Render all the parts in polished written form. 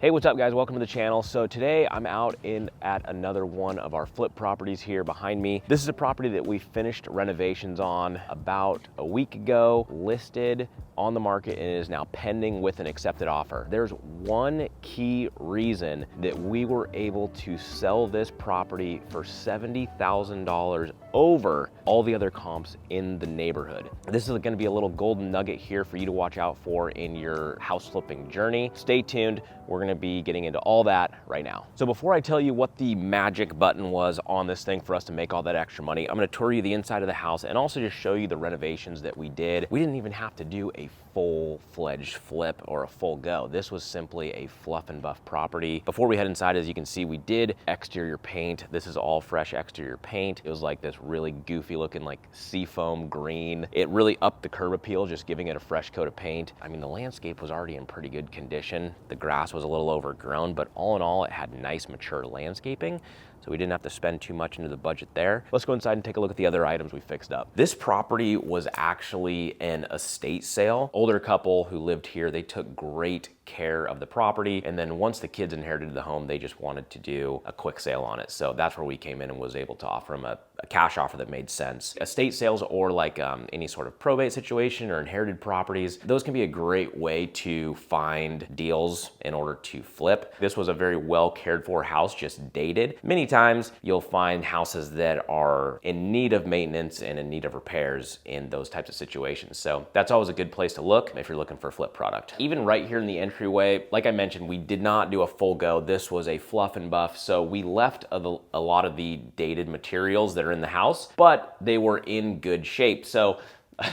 Hey, what's up guys? Welcome to the channel. So today I'm out at another one of our flip properties here behind me. This is a property that we finished renovations on about a week ago, listed on the market, and is now pending with an accepted offer. There's one key reason that we were able to sell this property for $70,000 over all the other comps in the neighborhood. This is gonna be a little golden nugget here for you to watch out for in your house flipping journey. Stay tuned. We're gonna be getting into all that right now. So before I tell you what the magic button was on this thing for us to make all that extra money, I'm gonna tour you the inside of the house and also just show you the renovations that we did. We didn't even have to do a full-fledged flip or a full go. This was simply a fluff and buff property. Before we head inside, as you can see, we did exterior paint. This is all fresh exterior paint. It was like this really goofy looking like seafoam green. It really upped the curb appeal, just giving it a fresh coat of paint. I mean, the landscape was already in pretty good condition. The grass was a little overgrown, but all in all, it had nice mature landscaping. So we didn't have to spend too much into the budget there. Let's go inside and take a look at the other items we fixed up. This property was actually an estate sale. Older couple who lived here, they took great care of the property. And then once the kids inherited the home, they just wanted to do a quick sale on it. So that's where we came in and was able to offer them a cash offer that made sense. Estate sales or like any sort of probate situation or inherited properties, those can be a great way to find deals in order to flip. This was a very well cared for house, just dated. Many times you'll find houses that are in need of maintenance and in need of repairs in those types of situations. So that's always a good place to look if you're looking for a flip product. Even right here in the entryway, like I mentioned, we did not do a full go. This was a fluff and buff. So we left a lot of the dated materials that are in the house, but they were in good shape. So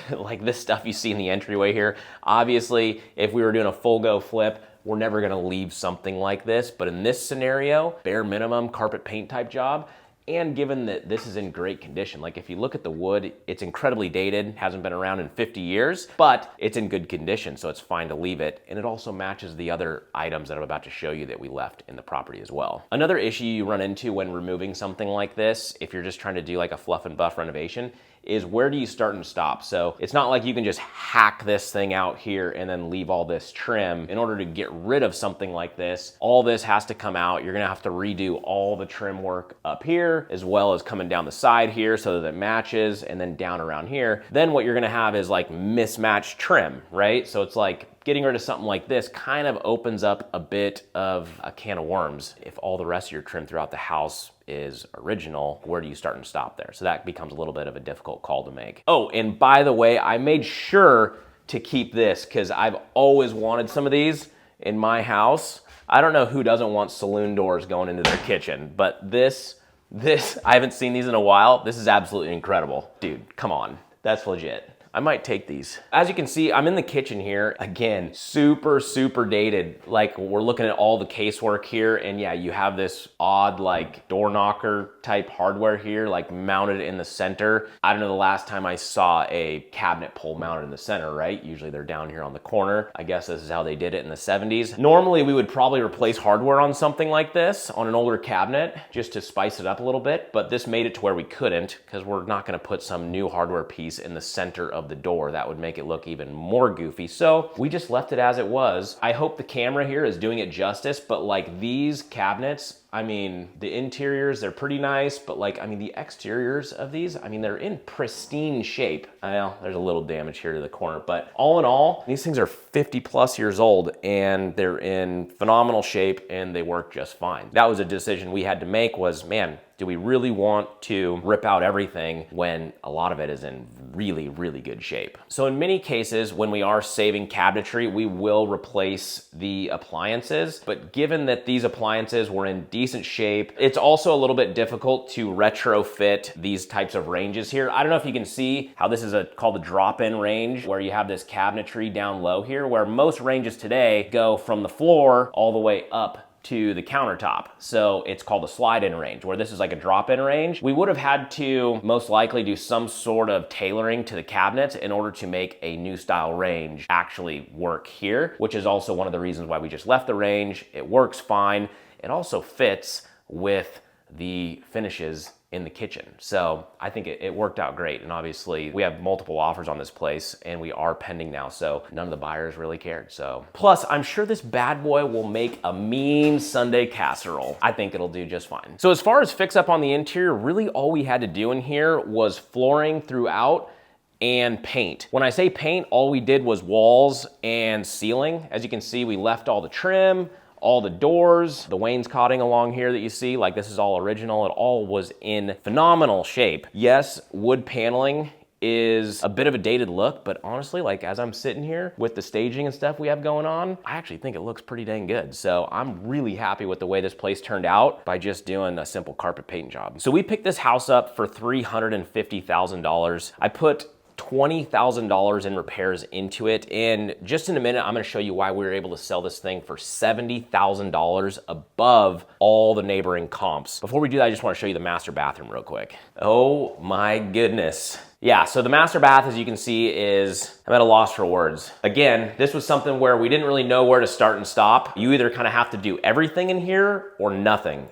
like this stuff you see in the entryway here, obviously if we were doing a full go flip, we're never gonna leave something like this. But in this scenario, bare minimum carpet paint type job, and given that this is in great condition, like if you look at the wood, it's incredibly dated, hasn't been around in 50 years, but it's in good condition, so it's fine to leave it. And it also matches the other items that I'm about to show you that we left in the property as well. Another issue you run into when removing something like this, if you're just trying to do like a fluff and buff renovation, is where do you start and stop? So it's not like you can just hack this thing out here and then leave all this trim. In order to get rid of something like this, all this has to come out. You're gonna have to redo all the trim work up here, as well as coming down the side here so that it matches, and then down around here. Then what you're gonna have is like mismatched trim, right? So it's like getting rid of something like this kind of opens up a bit of a can of worms. If all the rest of your trim throughout the house is original, where do you start and stop there? So that becomes a little bit of a difficult call to make. Oh, and by the way, I made sure to keep this because I've always wanted some of these in my house. I don't know who doesn't want saloon doors going into their kitchen, but this, I haven't seen these in a while. This is absolutely incredible. Dude, come on, that's legit. I might take these. As you can see, I'm in the kitchen here. Again, super, super dated. Like we're looking at all the casework here, and yeah, you have this odd like door knocker type hardware here, like mounted in the center. I don't know the last time I saw a cabinet pole mounted in the center, right? Usually they're down here on the corner. I guess this is how they did it in the 70s. Normally we would probably replace hardware on something like this, on an older cabinet, just to spice it up a little bit, but this made it to where we couldn't, because we're not gonna put some new hardware piece in the center of the door. That would make it look even more goofy. So we just left it as it was. I hope the camera here is doing it justice, but like these cabinets, I mean, the interiors, they're pretty nice, but like, I mean, the exteriors of these, I mean, they're in pristine shape. Well, there's a little damage here to the corner, but all in all, these things are 50 plus years old and they're in phenomenal shape and they work just fine. That was a decision we had to make was, man, do we really want to rip out everything when a lot of it is in really, really good shape? So in many cases, when we are saving cabinetry, we will replace the appliances, but given that these appliances were in decent shape, it's also a little bit difficult to retrofit these types of ranges here. I don't know if you can see how this is called a drop-in range, where you have this cabinetry down low here, where most ranges today go from the floor all the way up to the countertop. So it's called a slide-in range, where this is like a drop-in range. We would have had to most likely do some sort of tailoring to the cabinets in order to make a new style range actually work here, which is also one of the reasons why we just left the range. It works fine. It also fits with the finishes in the kitchen. So I think it worked out great. And obviously we have multiple offers on this place and we are pending now. So none of the buyers really cared. So plus I'm sure this bad boy will make a mean Sunday casserole. I think it'll do just fine. So as far as fix up on the interior, really all we had to do in here was flooring throughout and paint. When I say paint, all we did was walls and ceiling. As you can see, we left all the trim, all the doors, the wainscoting along here that you see, like this is all original. It all was in phenomenal shape. Yes, wood paneling is a bit of a dated look, but honestly, like as I'm sitting here with the staging and stuff we have going on, I actually think it looks pretty dang good. So I'm really happy with the way this place turned out by just doing a simple carpet paint job. So we picked this house up for $350,000. I put $20,000 in repairs into it. And just in a minute, I'm gonna show you why we were able to sell this thing for $70,000 above all the neighboring comps. Before we do that, I just wanna show you the master bathroom real quick. Oh my goodness. Yeah, so the master bath, as you can see, is, I'm at a loss for words. Again, this was something where we didn't really know where to start and stop. You either kind of have to do everything in here or nothing.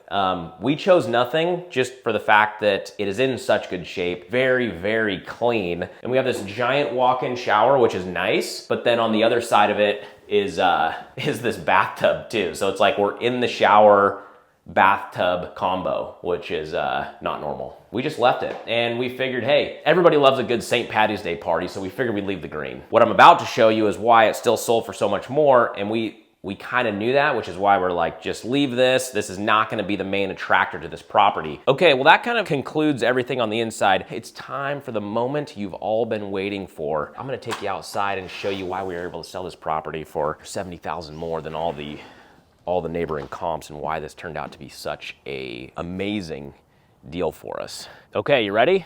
We chose nothing just for the fact that it is in such good shape, very, very clean. And we have this giant walk-in shower, which is nice, but then on the other side of it is this bathtub too. So it's like we're in the shower bathtub combo, which is not normal. We just left it and we figured, hey, everybody loves a good St. Patty's Day party, so we figured we'd leave the green. What I'm about to show you is why it still sold for so much more, and we kind of knew that, which is why we're like, just leave this. This is not gonna be the main attractor to this property. Okay, well that kind of concludes everything on the inside. It's time for the moment you've all been waiting for. I'm gonna take you outside and show you why we were able to sell this property for $70,000 more than all the neighboring comps, and why this turned out to be such a amazing deal for us. Okay, you ready?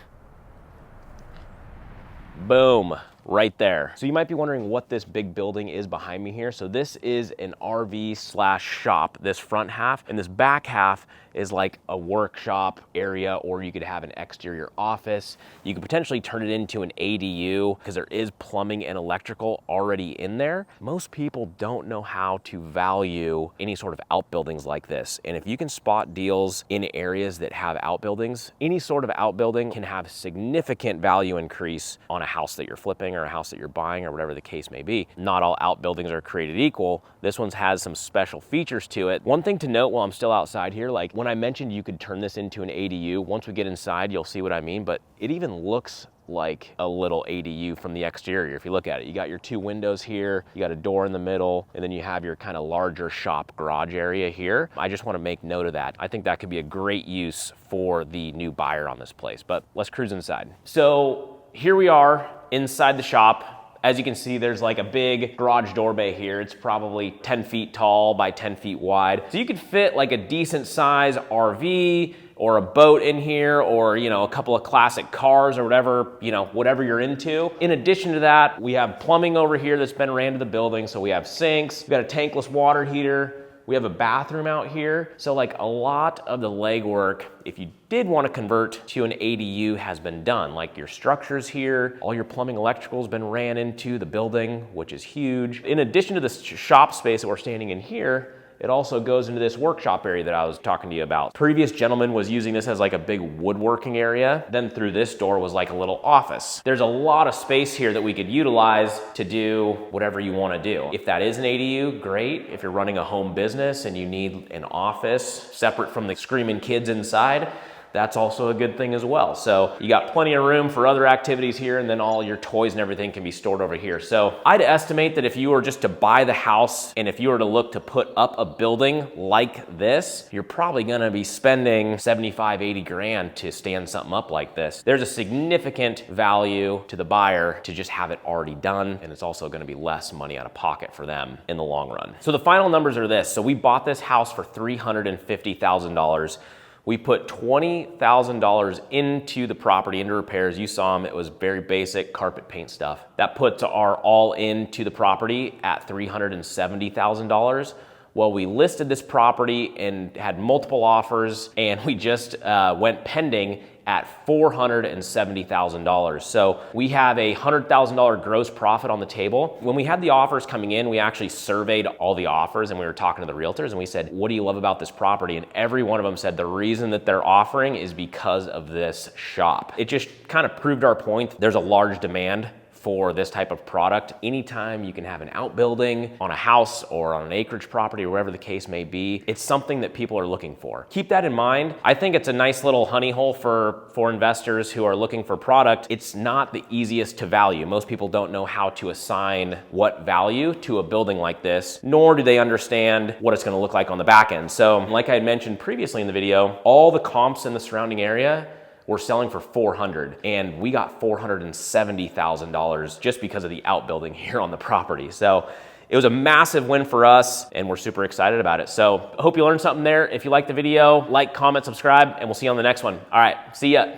Boom, right there. So you might be wondering what this big building is behind me here. So this is an RV/shop, this front half, and this back half is like a workshop area, or you could have an exterior office. You could potentially turn it into an ADU because there is plumbing and electrical already in there. Most people don't know how to value any sort of outbuildings like this. And if you can spot deals in areas that have outbuildings, any sort of outbuilding can have significant value increase on a house that you're flipping or a house that you're buying or whatever the case may be. Not all outbuildings are created equal. This one has some special features to it. One thing to note while I'm still outside here, like when I mentioned you could turn this into an ADU, once we get inside, you'll see what I mean, but it even looks like a little ADU from the exterior. If you look at it, you got your two windows here, you got a door in the middle, and then you have your kind of larger shop garage area here. I just want to make note of that. I think that could be a great use for the new buyer on this place, but let's cruise inside. So here we are inside the shop. As you can see, there's like a big garage door bay here. It's probably 10 feet tall by 10 feet wide. So you could fit like a decent size RV or a boat in here, or, you know, a couple of classic cars or whatever, you know, whatever you're into. In addition to that, we have plumbing over here that's been ran to the building. So we have sinks, we got a tankless water heater, we have a bathroom out here. So like a lot of the legwork, if you did want to convert to an ADU, has been done. Like your structures here, all your plumbing electrical has been ran into the building, which is huge. In addition to the shop space that we're standing in here, it also goes into this workshop area that I was talking to you about. Previous gentleman was using this as like a big woodworking area. Then through this door was like a little office. There's a lot of space here that we could utilize to do whatever you want to do. If that is an ADU, great. If you're running a home business and you need an office separate from the screaming kids inside, that's also a good thing as well. So you got plenty of room for other activities here, and then all your toys and everything can be stored over here. So I'd estimate that if you were just to buy the house and if you were to look to put up a building like this, you're probably gonna be spending 75, 80 grand to stand something up like this. There's a significant value to the buyer to just have it already done, and it's also gonna be less money out of pocket for them in the long run. So the final numbers are this. So we bought this house for $350,000. We put $20,000 into the property, into repairs. You saw them, it was very basic carpet paint stuff. That puts our all into the property at $370,000. Well, we listed this property and had multiple offers, and we just went pending at $470,000. So we have a $100,000 gross profit on the table. When we had the offers coming in, we actually surveyed all the offers and we were talking to the realtors and we said, what do you love about this property? And every one of them said the reason that they're offering is because of this shop. It just kind of proved our point. There's a large demand for this type of product. Anytime you can have an outbuilding on a house or on an acreage property or wherever the case may be, it's something that people are looking for. Keep that in mind. I think it's a nice little honey hole for investors who are looking for product. It's not the easiest to value. Most people don't know how to assign what value to a building like this, nor do they understand what it's gonna look like on the back end. So like I had mentioned previously in the video, all the comps in the surrounding area we're selling for $400,000 and we got $470,000 just because of the outbuilding here on the property. So it was a massive win for us and we're super excited about it. So I hope you learned something there. If you liked the video, like, comment, subscribe, and we'll see you on the next one. All right, see ya.